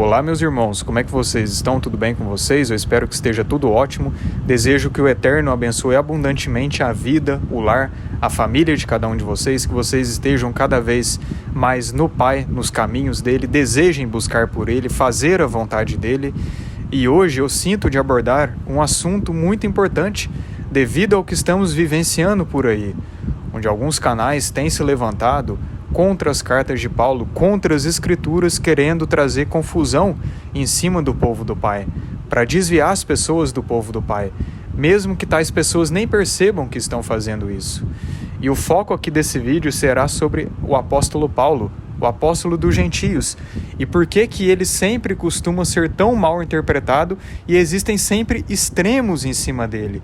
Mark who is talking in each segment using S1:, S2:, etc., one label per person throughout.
S1: Olá, meus irmãos, como é que vocês estão? Tudo bem com vocês? Eu espero que esteja tudo ótimo. Desejo que o Eterno abençoe abundantemente a vida, o lar, a família de cada um de vocês, que vocês estejam cada vez mais no Pai, nos caminhos dele, desejem buscar por ele, fazer a vontade dele. E hoje eu sinto de abordar um assunto muito importante devido ao que estamos vivenciando por aí, onde alguns canais têm se levantado contra as cartas de Paulo, contra as escrituras, querendo trazer confusão em cima do povo do Pai, para desviar as pessoas do povo do Pai, mesmo que tais pessoas nem percebam que estão fazendo isso. E o foco aqui desse vídeo será sobre o apóstolo Paulo, o apóstolo dos gentios, e por que ele sempre costuma ser tão mal interpretado e existem sempre extremos em cima dele.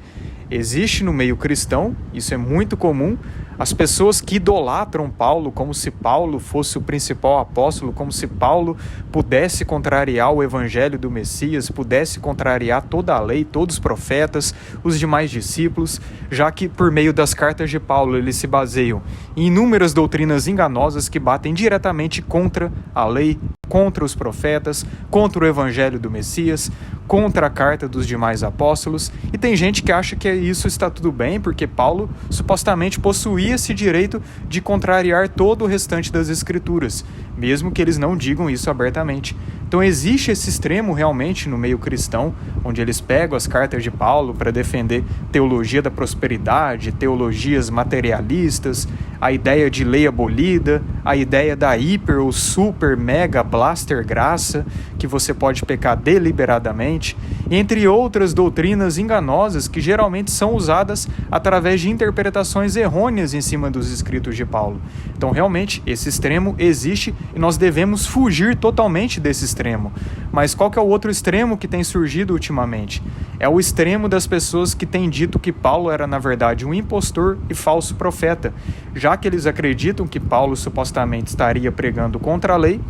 S1: Existe no meio cristão, isso é muito comum, as pessoas que idolatram Paulo como se Paulo fosse o principal apóstolo, como se Paulo pudesse contrariar o evangelho do Messias, pudesse contrariar toda a lei, todos os profetas, os demais discípulos, já que por meio das cartas de Paulo eles se baseiam em inúmeras doutrinas enganosas que batem diretamente contra a lei, contra os profetas, contra o evangelho do Messias, contra a carta dos demais apóstolos. E tem gente que acha que isso está tudo bem, porque Paulo supostamente possuía esse direito de contrariar todo o restante das escrituras, mesmo que eles não digam isso abertamente. Então existe esse extremo realmente no meio cristão, onde eles pegam as cartas de Paulo para defender teologia da prosperidade, teologias materialistas, a ideia de lei abolida, a ideia da hiper ou super mega blaster graça, que você pode pecar deliberadamente, entre outras doutrinas enganosas que geralmente são usadas através de interpretações errôneas em cima dos escritos de Paulo. Então realmente esse extremo existe e nós devemos fugir totalmente desse extremo. Mas qual que é o outro extremo que tem surgido ultimamente? É o extremo das pessoas que têm dito que Paulo era na verdade um impostor e falso profeta, já que eles acreditam que Paulo supostamente estaria pregando contra a lei,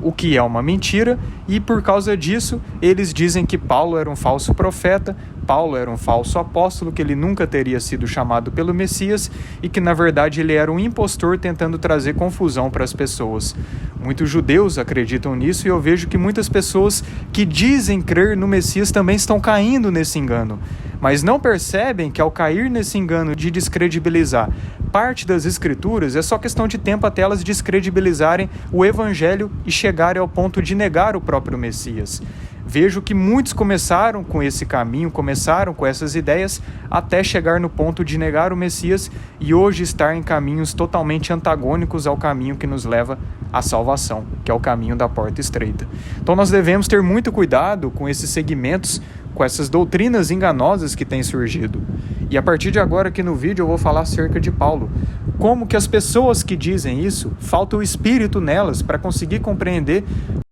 S1: o que é uma mentira, e por causa disso eles dizem que Paulo era um falso profeta, Paulo era um falso apóstolo, que ele nunca teria sido chamado pelo Messias e que na verdade ele era um impostor tentando trazer confusão para as pessoas. Muitos judeus acreditam nisso e eu vejo que muitas pessoas que dizem crer no Messias também estão caindo nesse engano, mas não percebem que ao cair nesse engano de descredibilizar parte das escrituras, é só questão de tempo até elas descredibilizarem o evangelho e chegarem ao ponto de negar o próprio Messias. Vejo que muitos começaram com esse caminho, começaram com essas ideias, até chegar no ponto de negar o Messias e hoje estar em caminhos totalmente antagônicos ao caminho que nos leva à salvação, que é o caminho da porta estreita. Então nós devemos ter muito cuidado com esses segmentos, com essas doutrinas enganosas que têm surgido. E a partir de agora aqui no vídeo eu vou falar acerca de Paulo. Como que as pessoas que dizem isso, falta o espírito nelas para conseguir compreender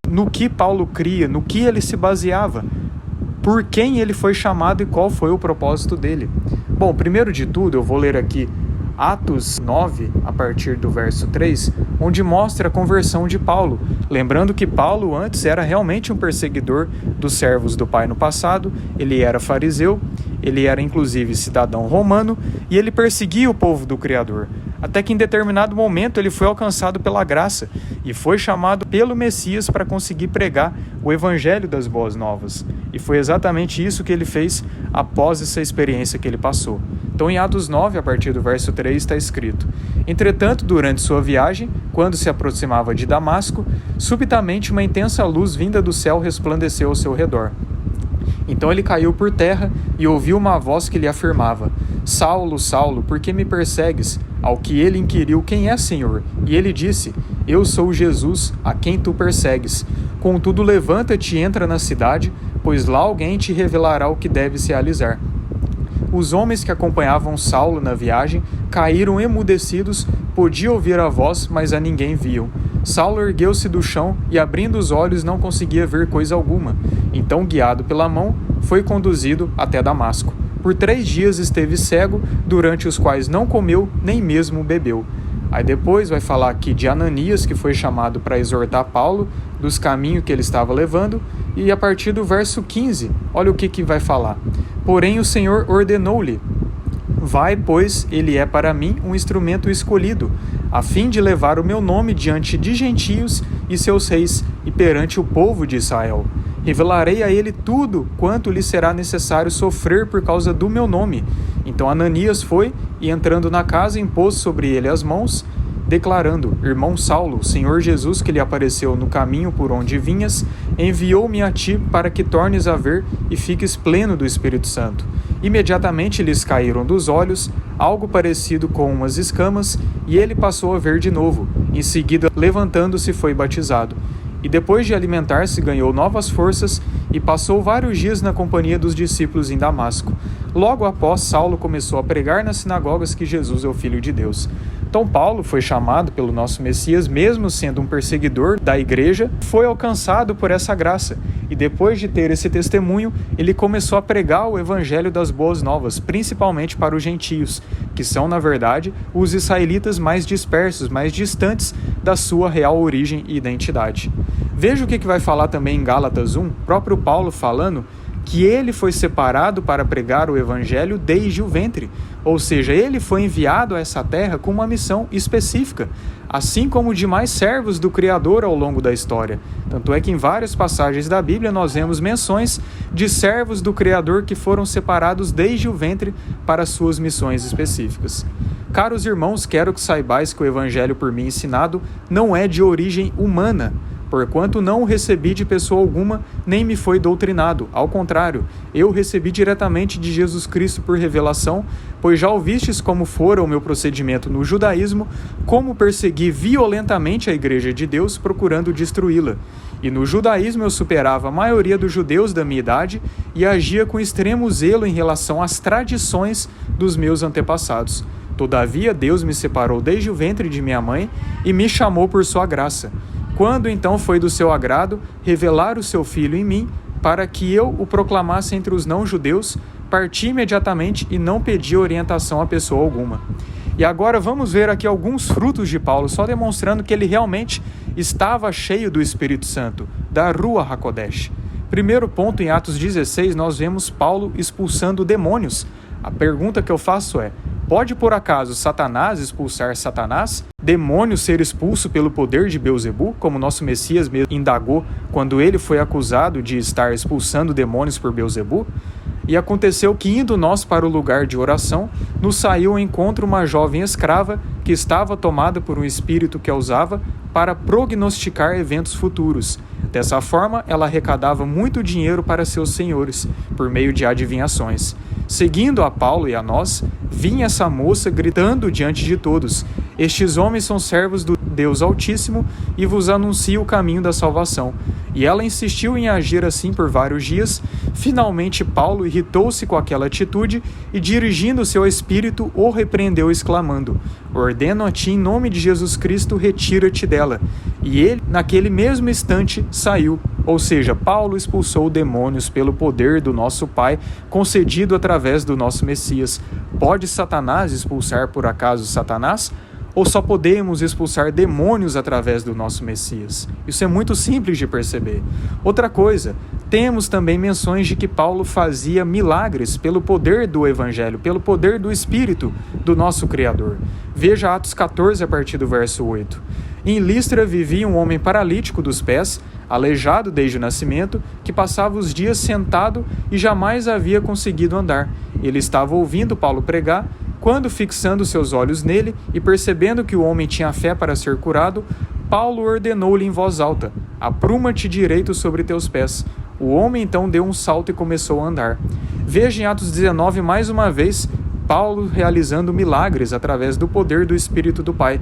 S1: no que Paulo cria, no que ele se baseava, por quem ele foi chamado e qual foi o propósito dele. Bom, primeiro de tudo eu vou ler aqui Atos 9, a partir do verso 3, onde mostra a conversão de Paulo. Lembrando que Paulo antes era realmente um perseguidor dos servos do Pai no passado, ele era fariseu, ele era inclusive cidadão romano e ele perseguia o povo do Criador. Até que em determinado momento ele foi alcançado pela graça e foi chamado pelo Messias para conseguir pregar o evangelho das boas novas. E foi exatamente isso que ele fez após essa experiência que ele passou. Então em Atos 9, a partir do verso 3, está escrito: Entretanto, durante sua viagem, quando se aproximava de Damasco, subitamente uma intensa luz vinda do céu resplandeceu ao seu redor. Então ele caiu por terra e ouviu uma voz que lhe afirmava: Saulo, Saulo, por que me persegues? Ao que ele inquiriu: Quem é, Senhor? E ele disse: Eu sou Jesus, a quem tu persegues. Contudo, levanta-te e entra na cidade, pois lá alguém te revelará o que deve se realizar. Os homens que acompanhavam Saulo na viagem caíram emudecidos, podiam ouvir a voz, mas a ninguém viam. Saulo ergueu-se do chão e, abrindo os olhos, não conseguia ver coisa alguma. Então, guiado pela mão, foi conduzido até Damasco. Por 3 dias esteve cego, durante os quais não comeu, nem mesmo bebeu. Aí depois vai falar aqui de Ananias, que foi chamado para exortar Paulo, dos caminhos que ele estava levando, e a partir do verso 15, olha o que vai falar. Porém o Senhor ordenou-lhe: Vai, pois ele é para mim um instrumento escolhido, a fim de levar o meu nome diante de gentios e seus reis e perante o povo de Israel. Revelarei a ele tudo quanto lhe será necessário sofrer por causa do meu nome. Então Ananias foi e, entrando na casa, impôs sobre ele as mãos, declarando: Irmão Saulo, o Senhor Jesus, que lhe apareceu no caminho por onde vinhas, enviou-me a ti para que tornes a ver e fiques pleno do Espírito Santo. Imediatamente lhes caíram dos olhos algo parecido com umas escamas, e ele passou a ver de novo. Em seguida, levantando-se, foi batizado. E depois de alimentar-se, ganhou novas forças e passou vários dias na companhia dos discípulos em Damasco. Logo após, Saulo começou a pregar nas sinagogas que Jesus é o Filho de Deus. Então Paulo foi chamado pelo nosso Messias, mesmo sendo um perseguidor da igreja, foi alcançado por essa graça. E depois de ter esse testemunho, ele começou a pregar o evangelho das boas novas, principalmente para os gentios, que são, na verdade, os israelitas mais dispersos, mais distantes da sua real origem e identidade. Veja o que vai falar também em Gálatas 1, próprio Paulo falando que ele foi separado para pregar o evangelho desde o ventre, ou seja, ele foi enviado a essa terra com uma missão específica, assim como demais servos do Criador ao longo da história. Tanto é que em várias passagens da Bíblia nós vemos menções de servos do Criador que foram separados desde o ventre para suas missões específicas. Caros irmãos, quero que saibais que o evangelho por mim ensinado não é de origem humana, porquanto não o recebi de pessoa alguma, nem me foi doutrinado. Ao contrário, eu recebi diretamente de Jesus Cristo por revelação, pois já ouvistes como fora o meu procedimento no judaísmo, como persegui violentamente a igreja de Deus, procurando destruí-la. E no judaísmo eu superava a maioria dos judeus da minha idade e agia com extremo zelo em relação às tradições dos meus antepassados. Todavia, Deus me separou desde o ventre de minha mãe e me chamou por sua graça. Quando então foi do seu agrado revelar o seu Filho em mim, para que eu o proclamasse entre os não-judeus, parti imediatamente e não pedi orientação a pessoa alguma. E agora vamos ver aqui alguns frutos de Paulo, só demonstrando que ele realmente estava cheio do Espírito Santo, da Ruach HaKodesh. Primeiro ponto, em Atos 16, nós vemos Paulo expulsando demônios. A pergunta que eu faço é: pode por acaso Satanás expulsar Satanás? Demônio ser expulso pelo poder de Beelzebu, como nosso Messias mesmo indagou quando ele foi acusado de estar expulsando demônios por Beelzebu? E aconteceu que, indo nós para o lugar de oração, nos saiu ao encontro uma jovem escrava que estava tomada por um espírito que a usava para prognosticar eventos futuros. Dessa forma, ela arrecadava muito dinheiro para seus senhores, por meio de adivinhações. Seguindo a Paulo e a nós, vinha essa moça gritando diante de todos: Estes homens são servos do Deus Altíssimo e vos anunciam o caminho da salvação. E ela insistiu em agir assim por vários dias. Finalmente Paulo irritou-se com aquela atitude e, dirigindo-se ao espírito, o repreendeu, exclamando: Ordeno a ti em nome de Jesus Cristo, retira-te dela. E ele, naquele mesmo instante, saiu. Ou seja, Paulo expulsou demônios pelo poder do nosso Pai, concedido através do nosso Messias. Pode Satanás expulsar por acaso Satanás? Ou só podemos expulsar demônios através do nosso Messias? Isso é muito simples de perceber. Outra coisa, temos também menções de que Paulo fazia milagres pelo poder do Evangelho, pelo poder do Espírito do nosso Criador. Veja Atos 14, a partir do verso 8. Em Listra vivia um homem paralítico dos pés, aleijado desde o nascimento, que passava os dias sentado e jamais havia conseguido andar. Ele estava ouvindo Paulo pregar, quando, fixando seus olhos nele e percebendo que o homem tinha fé para ser curado, Paulo ordenou-lhe em voz alta: Apruma-te direito sobre teus pés. O homem então deu um salto e começou a andar. Veja em Atos 19 mais uma vez Paulo realizando milagres através do poder do Espírito do Pai.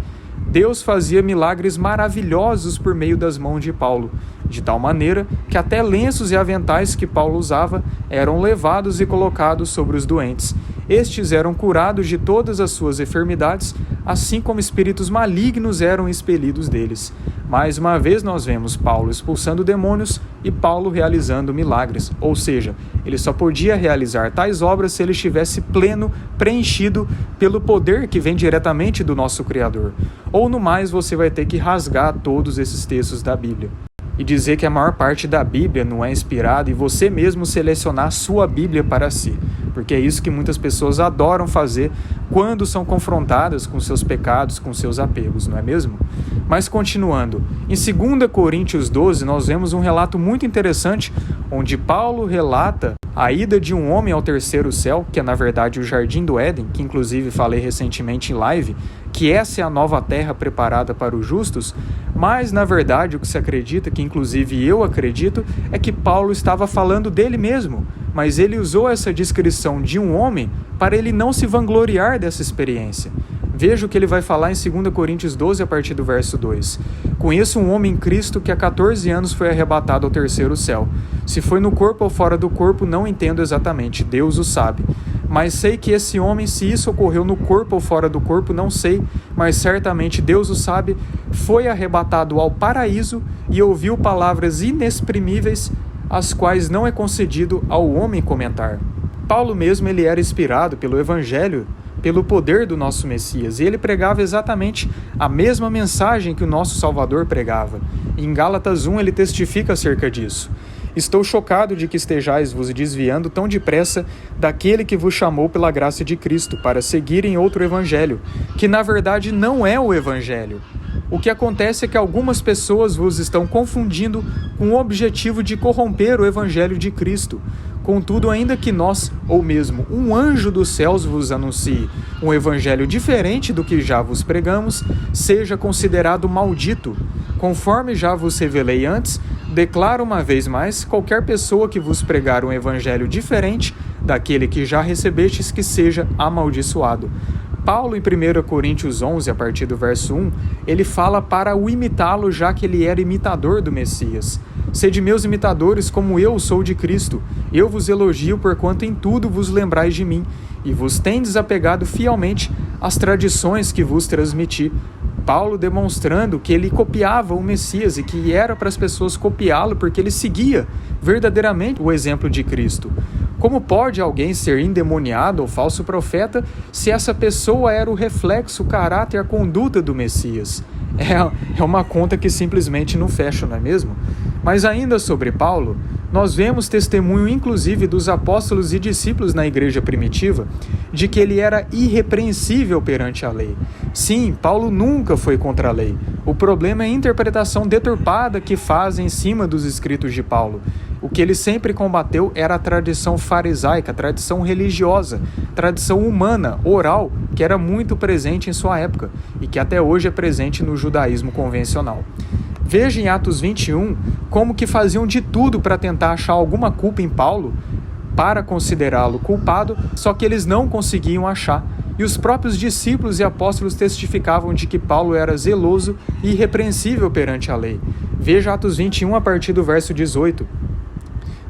S1: Deus fazia milagres maravilhosos por meio das mãos de Paulo, de tal maneira que até lenços e aventais que Paulo usava eram levados e colocados sobre os doentes. Estes eram curados de todas as suas enfermidades, assim como espíritos malignos eram expelidos deles. Mais uma vez nós vemos Paulo expulsando demônios e Paulo realizando milagres, ou seja, ele só podia realizar tais obras se ele estivesse pleno, preenchido pelo poder que vem diretamente do nosso Criador. Ou no mais você vai ter que rasgar todos esses textos da Bíblia e dizer que a maior parte da Bíblia não é inspirada e você mesmo selecionar a sua Bíblia para si. porque é isso que muitas pessoas adoram fazer quando são confrontadas com seus pecados, com seus apegos, não é mesmo? Mas continuando, em 2 Coríntios 12 nós vemos um relato muito interessante, onde Paulo relata a ida de um homem ao terceiro céu, que é na verdade o Jardim do Éden, que inclusive falei recentemente em live, que essa é a nova terra preparada para os justos, mas na verdade o que se acredita, que inclusive eu acredito, é que Paulo estava falando dele mesmo, mas ele usou essa descrição de um homem para ele não se vangloriar dessa experiência. Veja o que ele vai falar em 2 Coríntios 12, a partir do verso 2. Conheço um homem em Cristo que há 14 anos foi arrebatado ao terceiro céu. Se foi no corpo ou fora do corpo, não entendo exatamente, Deus o sabe. Mas sei que esse homem, se isso ocorreu no corpo ou fora do corpo, não sei, mas certamente Deus o sabe, foi arrebatado ao paraíso e ouviu palavras inexprimíveis, as quais não é concedido ao homem comentar. Paulo mesmo, ele era inspirado pelo Evangelho, pelo poder do nosso Messias, e ele pregava exatamente a mesma mensagem que o nosso Salvador pregava. Em Gálatas 1 ele testifica acerca disso. Estou chocado de que estejais vos desviando tão depressa daquele que vos chamou pela graça de Cristo para seguirem outro evangelho, que na verdade não é o evangelho. O que acontece é que algumas pessoas vos estão confundindo com o objetivo de corromper o evangelho de Cristo. Contudo, ainda que nós, ou mesmo um anjo dos céus vos anuncie um evangelho diferente do que já vos pregamos, seja considerado maldito. Conforme já vos revelei antes, declaro uma vez mais, qualquer pessoa que vos pregar um evangelho diferente daquele que já recebestes, que seja amaldiçoado. Paulo, em 1 Coríntios 11, a partir do verso 1, ele fala para o imitá-lo, já que ele era imitador do Messias. Sede meus imitadores, como eu sou de Cristo. Eu vos elogio, porquanto em tudo vos lembrais de mim, e vos tendes apegado fielmente às tradições que vos transmiti. Paulo demonstrando que ele copiava o Messias e que era para as pessoas copiá-lo porque ele seguia verdadeiramente o exemplo de Cristo. Como pode alguém ser endemoniado ou falso profeta se essa pessoa era o reflexo, o caráter, a conduta do Messias? É uma conta que simplesmente não fecha, não é mesmo? Mas ainda sobre Paulo, nós vemos testemunho inclusive dos apóstolos e discípulos na igreja primitiva de que ele era irrepreensível perante a lei. Sim, Paulo nunca foi contra a lei. O problema é a interpretação deturpada que fazem em cima dos escritos de Paulo. O que ele sempre combateu era a tradição farisaica, a tradição religiosa, tradição humana, oral, que era muito presente em sua época e que até hoje é presente no judaísmo convencional. Veja em Atos 21 como que faziam de tudo para tentar achar alguma culpa em Paulo, para considerá-lo culpado, só que eles não conseguiam achar. E os próprios discípulos e apóstolos testificavam de que Paulo era zeloso e irrepreensível perante a lei. Veja Atos 21 a partir do verso 18.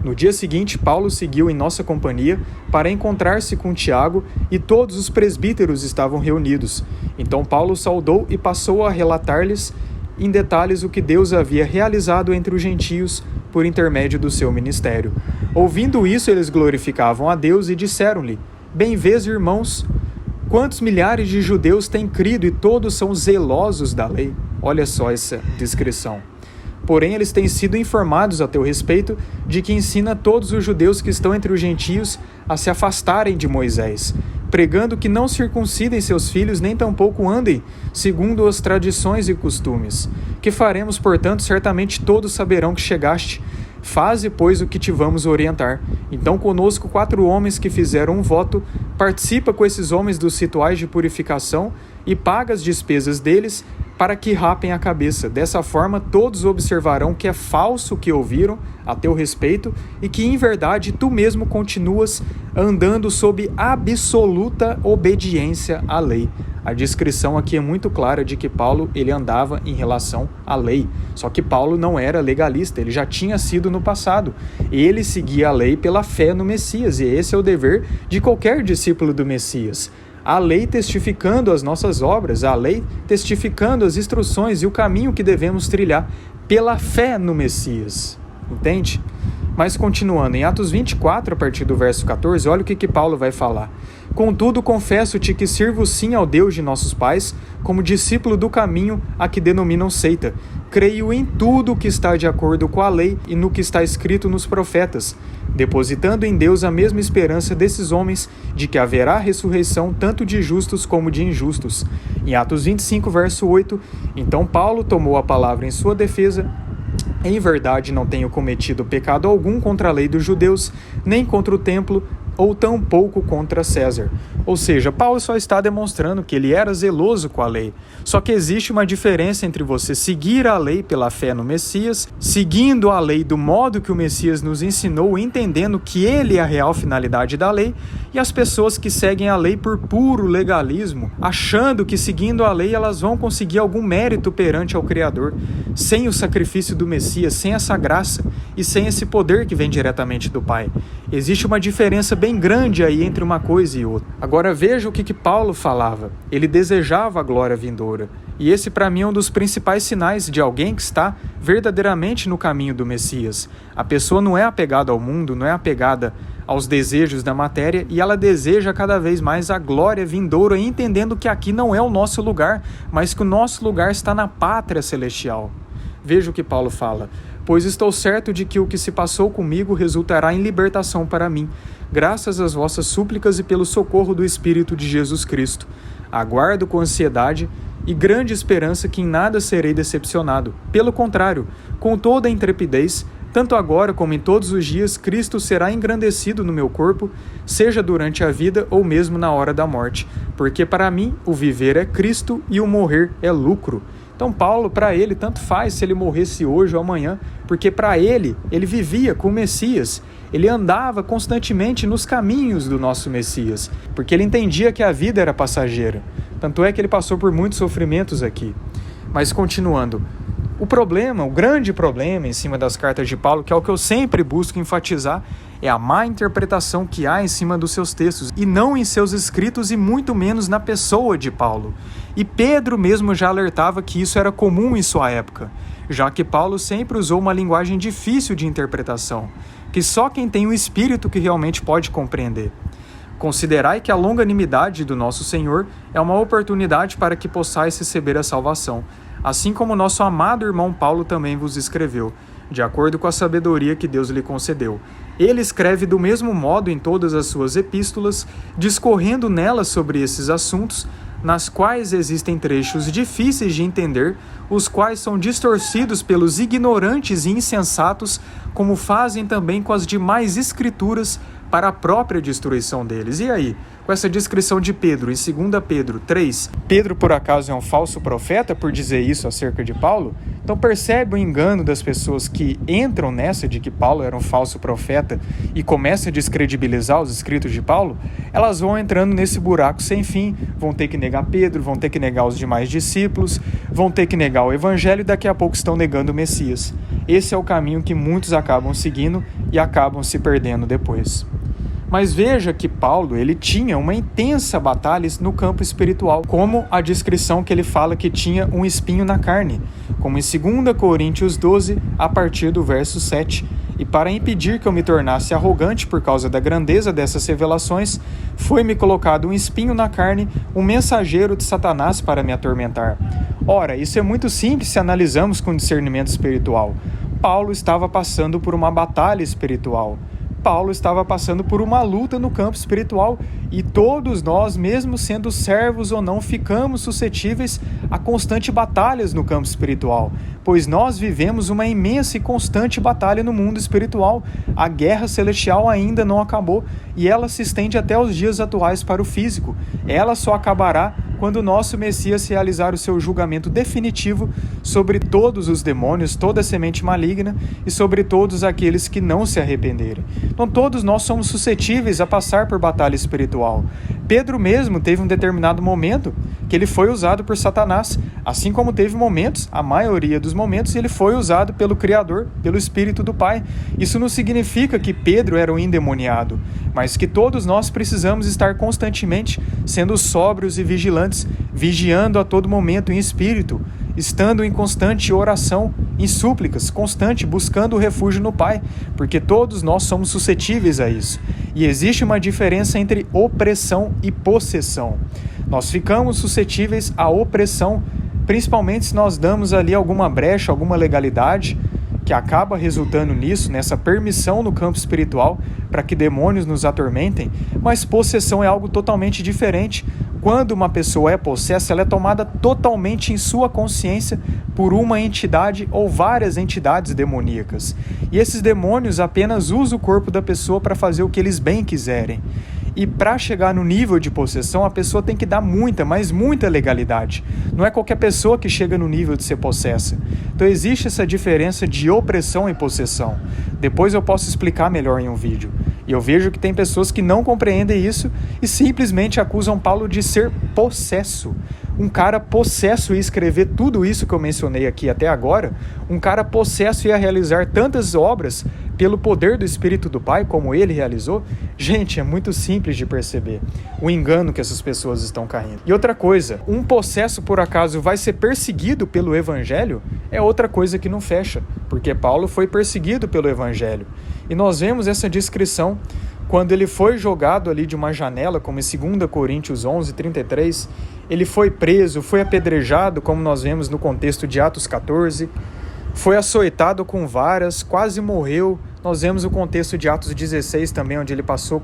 S1: No dia seguinte, Paulo seguiu em nossa companhia para encontrar-se com Tiago, e todos os presbíteros estavam reunidos. Então Paulo saudou e passou a relatar-lhes em detalhes o que Deus havia realizado entre os gentios por intermédio do seu ministério. Ouvindo isso, eles glorificavam a Deus e disseram-lhe: Bem vês, irmãos, quantos milhares de judeus têm crido e todos são zelosos da lei. Olha só essa descrição. Porém, eles têm sido informados a teu respeito de que ensina todos os judeus que estão entre os gentios a se afastarem de Moisés, pregando que não circuncidem seus filhos, nem tampouco andem segundo as tradições e costumes. Que faremos, portanto, certamente todos saberão que chegaste. Faze, pois, o que te vamos orientar. Então, conosco 4 homens que fizeram um voto, participa com esses homens dos rituais de purificação e paga as despesas deles, para que rapem a cabeça. Dessa forma, todos observarão que é falso o que ouviram a teu respeito e que, em verdade, tu mesmo continuas andando sob absoluta obediência à lei. A descrição aqui é muito clara de que Paulo ele andava em relação à lei. Só que Paulo não era legalista, ele já tinha sido no passado. Ele seguia a lei pela fé no Messias, e esse é o dever de qualquer discípulo do Messias. A lei testificando as nossas obras, a lei testificando as instruções e o caminho que devemos trilhar pela fé no Messias. entende? Mas continuando, em Atos 24, a partir do verso 14, olha o que Paulo vai falar. Contudo, confesso-te que sirvo sim ao Deus de nossos pais, como discípulo do caminho a que denominam seita. Creio em tudo o que está de acordo com a lei e no que está escrito nos profetas, depositando em Deus a mesma esperança desses homens, de que haverá ressurreição tanto de justos como de injustos. Em Atos 25, verso 8, então Paulo tomou a palavra em sua defesa. Em verdade, não tenho cometido pecado algum contra a lei dos judeus, nem contra o templo, ou tampouco contra César. Ou seja, Paulo só está demonstrando que ele era zeloso com a lei. Só que existe uma diferença entre você seguir a lei pela fé no Messias, seguindo a lei do modo que o Messias nos ensinou, entendendo que ele é a real finalidade da lei, e as pessoas que seguem a lei por puro legalismo, achando que seguindo a lei elas vão conseguir algum mérito perante ao Criador, sem o sacrifício do Messias, sem essa graça e sem esse poder que vem diretamente do Pai. Existe uma diferença bem grande aí entre uma coisa e outra. Agora veja o que Paulo falava. Ele desejava a glória vindoura. E esse para mim é um dos principais sinais de alguém que está verdadeiramente no caminho do Messias. A pessoa não é apegada ao mundo, não é apegada aos desejos da matéria, e ela deseja cada vez mais a glória vindoura, entendendo que aqui não é o nosso lugar, mas que o nosso lugar está na pátria celestial. Veja o que Paulo fala. Pois estou certo de que o que se passou comigo resultará em libertação para mim, graças às vossas súplicas e pelo socorro do Espírito de Jesus Cristo. Aguardo com ansiedade e grande esperança que em nada serei decepcionado. Pelo contrário, com toda a intrepidez, tanto agora como em todos os dias, Cristo será engrandecido no meu corpo, seja durante a vida ou mesmo na hora da morte. Porque para mim o viver é Cristo e o morrer é lucro. Então Paulo, para ele, tanto faz se ele morresse hoje ou amanhã, porque para ele vivia com o Messias, ele andava constantemente nos caminhos do nosso Messias, porque ele entendia que a vida era passageira. Tanto é que ele passou por muitos sofrimentos aqui. Mas continuando, o grande problema em cima das cartas de Paulo, que é o que eu sempre busco enfatizar, é a má interpretação que há em cima dos seus textos, e não em seus escritos e muito menos na pessoa de Paulo. E Pedro mesmo já alertava que isso era comum em sua época, já que Paulo sempre usou uma linguagem difícil de interpretação, que só quem tem o Espírito que realmente pode compreender. Considerai que a longanimidade do nosso Senhor é uma oportunidade para que possais receber a salvação, assim como nosso amado irmão Paulo também vos escreveu, de acordo com a sabedoria que Deus lhe concedeu. Ele escreve do mesmo modo em todas as suas epístolas, discorrendo nelas sobre esses assuntos, nas quais existem trechos difíceis de entender, os quais são distorcidos pelos ignorantes e insensatos, como fazem também com as demais escrituras, para a própria destruição deles. E aí, com essa descrição de Pedro, em 2 Pedro 3, Pedro por acaso é um falso profeta por dizer isso acerca de Paulo? Então percebe o engano das pessoas que entram nessa de que Paulo era um falso profeta e começam a descredibilizar os escritos de Paulo? Elas vão entrando nesse buraco sem fim, vão ter que negar Pedro, vão ter que negar os demais discípulos, vão ter que negar o Evangelho e daqui a pouco estão negando o Messias. Esse é o caminho que muitos acabam seguindo e acabam se perdendo depois. Mas veja que Paulo, ele tinha uma intensa batalha no campo espiritual, como a descrição que ele fala que tinha um espinho na carne, como em 2 Coríntios 12, a partir do verso 7. E para impedir que eu me tornasse arrogante por causa da grandeza dessas revelações, foi-me colocado um espinho na carne, um mensageiro de Satanás para me atormentar. Ora, isso é muito simples se analisamos com discernimento espiritual. Paulo estava passando por uma batalha espiritual. Paulo estava passando por uma luta no campo espiritual e todos nós, mesmo sendo servos ou não, ficamos suscetíveis a constantes batalhas no campo espiritual, pois nós vivemos uma imensa e constante batalha no mundo espiritual. A guerra celestial ainda não acabou e ela se estende até os dias atuais para o físico. Ela só acabará quando o nosso Messias realizar o seu julgamento definitivo sobre todos os demônios, toda a semente maligna e sobre todos aqueles que não se arrependerem. Então todos nós somos suscetíveis a passar por batalha espiritual. Pedro mesmo teve um determinado momento que ele foi usado por Satanás, assim como teve momentos, a maioria dos momentos, ele foi usado pelo Criador, pelo Espírito do Pai. Isso não significa que Pedro era um endemoniado, mas que todos nós precisamos estar constantemente sendo sóbrios e vigiando a todo momento em espírito, estando em constante oração em súplicas, constante, buscando o refúgio no Pai, porque todos nós somos suscetíveis a isso. E existe uma diferença entre opressão e possessão. Nós ficamos suscetíveis à opressão, principalmente se nós damos ali alguma brecha, alguma legalidade, que acaba resultando nisso, nessa permissão no campo espiritual, para que demônios nos atormentem, mas possessão é algo totalmente diferente. Quando uma pessoa é possessa, ela é tomada totalmente em sua consciência por uma entidade ou várias entidades demoníacas. E esses demônios apenas usam o corpo da pessoa para fazer o que eles bem quiserem. E para chegar no nível de possessão, a pessoa tem que dar muita, mas muita legalidade. Não é qualquer pessoa que chega no nível de ser possessa. Então existe essa diferença de opressão e possessão. Depois eu posso explicar melhor em um vídeo. E eu vejo que tem pessoas que não compreendem isso e simplesmente acusam Paulo de ser possesso. Um cara possesso ia escrever tudo isso que eu mencionei aqui até agora. Um cara possesso ia realizar tantas obras pelo poder do Espírito do Pai, como ele realizou. Gente, é muito simples de perceber o engano que essas pessoas estão caindo. E outra coisa, um possesso por acaso vai ser perseguido pelo Evangelho? É outra coisa que não fecha, porque Paulo foi perseguido pelo Evangelho. E nós vemos essa descrição quando ele foi jogado ali de uma janela, como em 2 Coríntios 11:33, ele foi preso, foi apedrejado, como nós vemos no contexto de Atos 14, foi açoitado com varas, quase morreu. Nós vemos o contexto de Atos 16 também, onde ele passou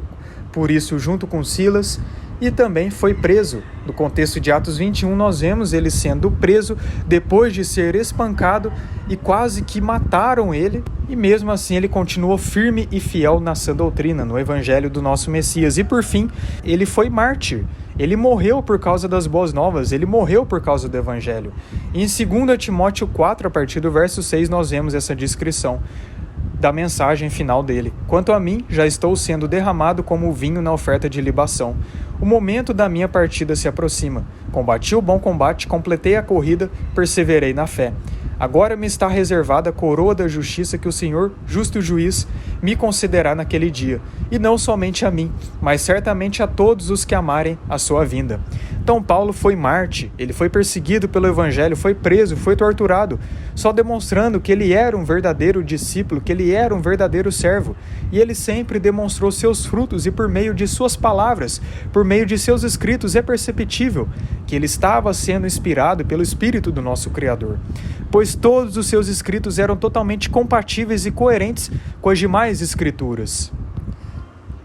S1: por isso junto com Silas, e também foi preso. No contexto de Atos 21, nós vemos ele sendo preso depois de ser espancado e quase que mataram ele, e mesmo assim ele continuou firme e fiel na sã doutrina, no evangelho do nosso Messias. E por fim, ele foi mártir. Ele morreu por causa das boas novas, ele morreu por causa do evangelho. E em 2 Timóteo 4, a partir do verso 6, nós vemos essa descrição da mensagem final dele. Quanto a mim, já estou sendo derramado como vinho na oferta de libação. O momento da minha partida se aproxima. Combati o bom combate, completei a corrida, perseverei na fé. Agora me está reservada a coroa da justiça que o Senhor, justo juiz, me concederá naquele dia. E não somente a mim, mas certamente a todos os que amarem a sua vinda. Então Paulo foi mártir, ele foi perseguido pelo evangelho, foi preso, foi torturado, só demonstrando que ele era um verdadeiro discípulo, que ele era um verdadeiro servo. E ele sempre demonstrou seus frutos, e por meio de suas palavras, por meio de seus escritos, é perceptível que ele estava sendo inspirado pelo Espírito do nosso Criador, pois todos os seus escritos eram totalmente compatíveis e coerentes com as demais escrituras.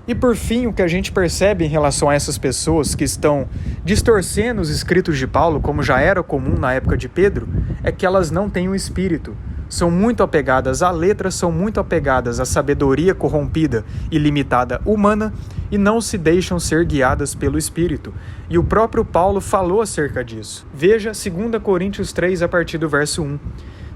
S1: E por fim, o que a gente percebe em relação a essas pessoas que estão distorcendo os escritos de Paulo, como já era comum na época de Pedro, é que elas não têm o Espírito. São muito apegadas à letra, são muito apegadas à sabedoria corrompida e limitada humana e não se deixam ser guiadas pelo Espírito. E o próprio Paulo falou acerca disso. Veja 2 Coríntios 3, a partir do verso 1.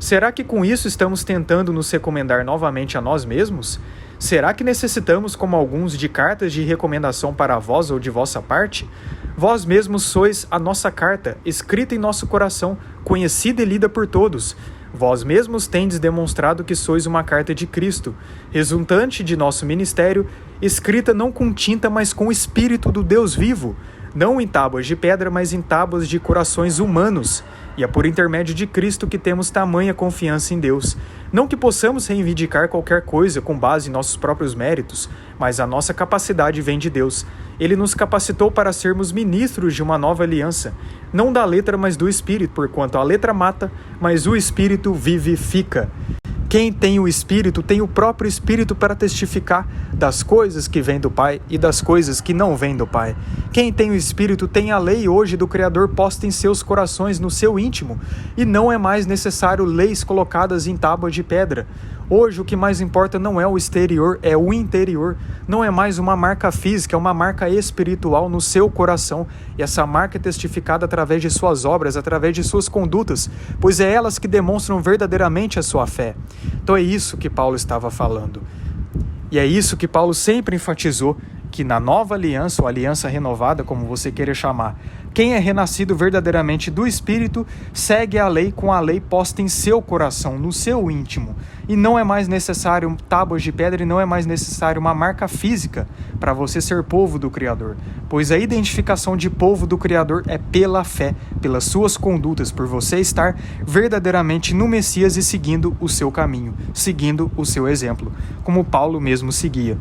S1: Será que com isso estamos tentando nos recomendar novamente a nós mesmos? Será que necessitamos, como alguns, de cartas de recomendação para vós ou de vossa parte? Vós mesmos sois a nossa carta, escrita em nosso coração, conhecida e lida por todos. Vós mesmos tendes demonstrado que sois uma carta de Cristo, resultante de nosso ministério, escrita não com tinta, mas com o Espírito do Deus vivo, não em tábuas de pedra, mas em tábuas de corações humanos. E é por intermédio de Cristo que temos tamanha confiança em Deus. Não que possamos reivindicar qualquer coisa com base em nossos próprios méritos, mas a nossa capacidade vem de Deus. Ele nos capacitou para sermos ministros de uma nova aliança, não da letra, mas do Espírito, porquanto a letra mata, mas o Espírito vivifica. Quem tem o Espírito tem o próprio Espírito para testificar das coisas que vêm do Pai e das coisas que não vêm do Pai. Quem tem o Espírito tem a lei hoje do Criador posta em seus corações, no seu íntimo, e não é mais necessário leis colocadas em tábuas de pedra. Hoje o que mais importa não é o exterior, é o interior. Não é mais uma marca física, é uma marca espiritual no seu coração. E essa marca é testificada através de suas obras, através de suas condutas, pois é elas que demonstram verdadeiramente a sua fé. Então é isso que Paulo estava falando. E é isso que Paulo sempre enfatizou, que na nova aliança, ou aliança renovada, como você queira chamar, Quem é renascido verdadeiramente do Espírito segue a lei com a lei posta em seu coração, no seu íntimo. E não é mais necessário tábuas de pedra e não é mais necessário uma marca física para você ser povo do Criador. Pois a identificação de povo do Criador é pela fé, pelas suas condutas, por você estar verdadeiramente no Messias e seguindo o seu caminho, seguindo o seu exemplo, como Paulo mesmo seguia.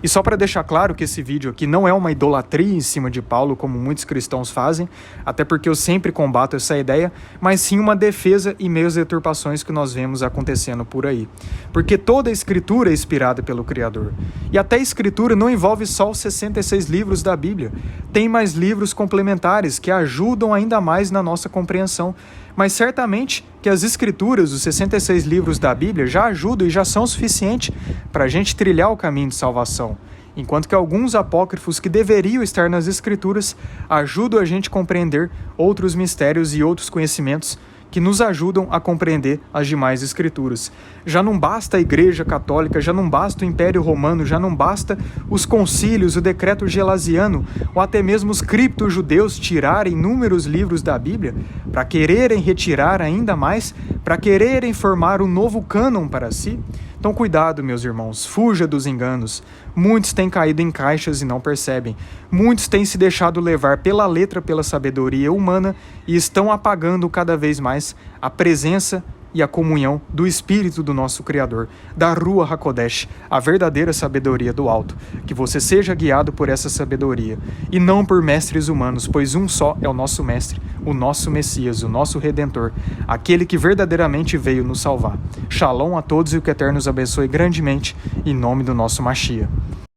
S1: E só para deixar claro que esse vídeo aqui não é uma idolatria em cima de Paulo, como muitos cristãos fazem, até porque eu sempre combato essa ideia, mas sim uma defesa e meios de deturpações que nós vemos acontecendo por aí. Porque toda a Escritura é inspirada pelo Criador. E até a Escritura não envolve só os 66 livros da Bíblia. Tem mais livros complementares que ajudam ainda mais na nossa compreensão. Mas certamente que as Escrituras, os 66 livros da Bíblia, já ajudam e já são suficientes para a gente trilhar o caminho de salvação. Enquanto que alguns apócrifos que deveriam estar nas Escrituras ajudam a gente a compreender outros mistérios e outros conhecimentos que nos ajudam a compreender as demais Escrituras. Já não basta a Igreja Católica, já não basta o Império Romano, já não basta os concílios, o decreto gelasiano, ou até mesmo os cripto-judeus tirarem inúmeros livros da Bíblia para quererem retirar ainda mais, para quererem formar um novo cânon para si. Então cuidado, meus irmãos, fuja dos enganos. Muitos têm caído em caixas e não percebem. Muitos têm se deixado levar pela letra, pela sabedoria humana e estão apagando cada vez mais a presença e a comunhão do Espírito do nosso Criador, da Ruach HaKodesh, a verdadeira sabedoria do alto. Que você seja guiado por essa sabedoria e não por mestres humanos, pois um só é o nosso mestre, o nosso Messias, o nosso Redentor, aquele que verdadeiramente veio nos salvar. Shalom a todos e o que o Eterno nos abençoe grandemente, em nome do nosso Mashiach.